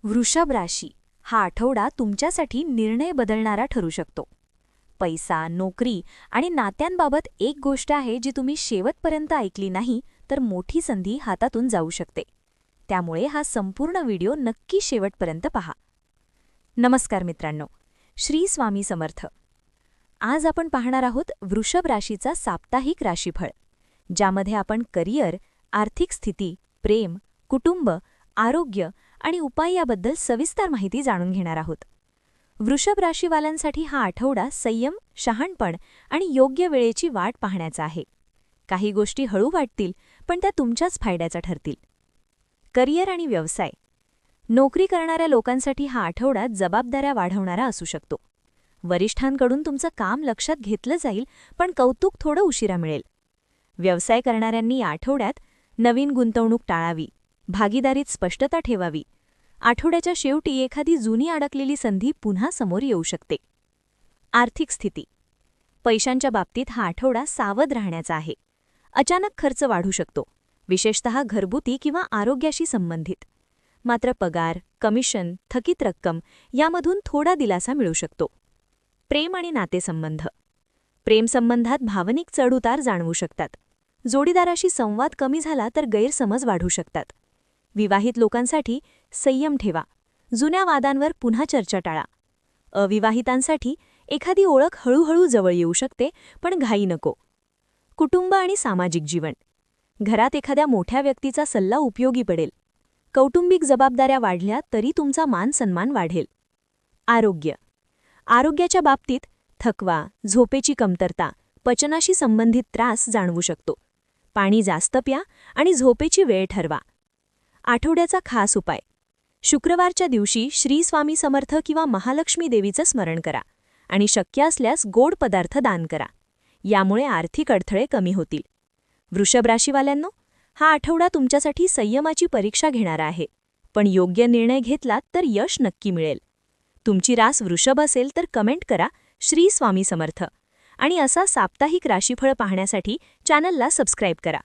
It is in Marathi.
वृषभ राशी हा आठवडा तुमच्यासाठी निर्णय बदलणारा ठरू शकतो. पैसा, नोकरी आणि नात्यांबाबत एक गोष्ट आहे जी तुम्ही शेवटपर्यंत ऐकली नाही तर मोठी संधी हातातून जाऊ शकते. त्यामुळे हा संपूर्ण व्हिडिओ नक्की शेवटपर्यंत पहा. नमस्कार मित्रांनो, श्री स्वामी समर्थ. आज आपण पाहणार आहोत वृषभ राशीचा साप्ताहिक राशीफळ, ज्यामध्ये आपण करिअर, आर्थिक स्थिती, प्रेम, कुटुंब, आरोग्य आणि उपाय याबद्दल सविस्तर माहिती जाणून घेणार आहोत. वृषभ राशीवाल्यांसाठी हा आठवडा संयम, शहाणपण आणि योग्य वेळेची वाट पाहण्याचा आहे. काही गोष्टी हळू वाटतील, पण त्या तुमच्याच फायद्याच्या ठरतील. करिअर आणि व्यवसाय. नोकरी करणाऱ्या लोकांसाठी हा आठवडा जबाबदाऱ्या वाढवणारा असू शकतो. वरिष्ठांकडून तुमचं काम लक्षात घेतलं जाईल, पण कौतुक थोडं उशिरा मिळेल. व्यवसाय करणाऱ्यांनी या आठवड्यात नवीन गुंतवणूक टाळावी, भागीदारीत स्पष्टता ठेवावी. आठवड्याच्या शेवटी एखादी जुनी अडकलेली संधी पुन्हा समोर येऊ शकते. आर्थिक स्थिती. पैशांच्या बाबतीत हा आठवडा सावध राहण्याचा आहे. अचानक खर्च वाढू शकतो, विशेषतः घरगुती किंवा आरोग्याशी संबंधित. मात्र पगार, कमिशन, थकीत रक्कम यामधून थोडा दिलासा मिळू शकतो. प्रेम आणि नातेसंबंध. प्रेमसंबंधात भावनिक चढउतार जाणवू शकतात. जोडीदाराशी संवाद कमी झाला तर गैरसमज वाढू शकतात. विवाहित लोकांसाठी संयम ठेवा. जुन्या वादांवर पुन्हा चर्चा टाळा. अविवाहितांसाठी एखादी ओळख हळूहळू जवळ येऊ शकते, पण घाई नको. कुटुंब आणि सामाजिक जीवन. घरात एखाद्या मोठ्या व्यक्तीचा सल्ला उपयोगी पडेल. कौटुंबिक जबाबदाऱ्या वाढल्या तरी तुमचा मान सन्मान वाढेल. आरोग्य. आरोग्याच्या बाबतीत थकवा, झोपेची कमतरता, पचनाशी संबंधित त्रास जाणवू शकतो. पाणी जास्त प्या आणि झोपेची वेळ ठरवा. आठवड्याचा खास उपाय. शुक्रवारच्या दिवशी श्री स्वामी समर्थ किंवा महालक्ष्मी देवीचं स्मरण करा आणि शक्य असल्यास गोड पदार्थ दान करा. यामुळे आर्थिक अडथळे कमी होतील. वृषभ राशीवाल्यांनो, हा आठवडा तुमच्यासाठी संयमाची परीक्षा घेणारा आहे, पण योग्य निर्णय घेतलात तर यश नक्की मिळेल. तुमची रास वृषभ असेल तर कमेंट करा श्री स्वामी समर्थ आणि असा साप्ताहिक राशीफळ पाहण्यासाठी चॅनलला सबस्क्राईब करा.